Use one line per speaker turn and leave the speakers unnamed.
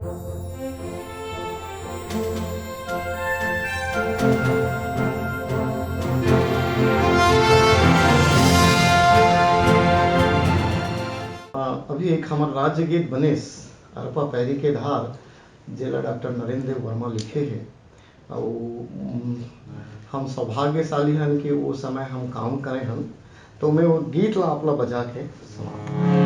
अभी एक हमार राज्य गीत बनेस अरपा पैरी के धार जेला डॉक्टर नरेंद्र देव वर्मा लिखे हैं और हम सौभाग्यशाली हन कि वो समय हम काम करे हन। तो मैं वो गीत ला आपला बजा के सुना।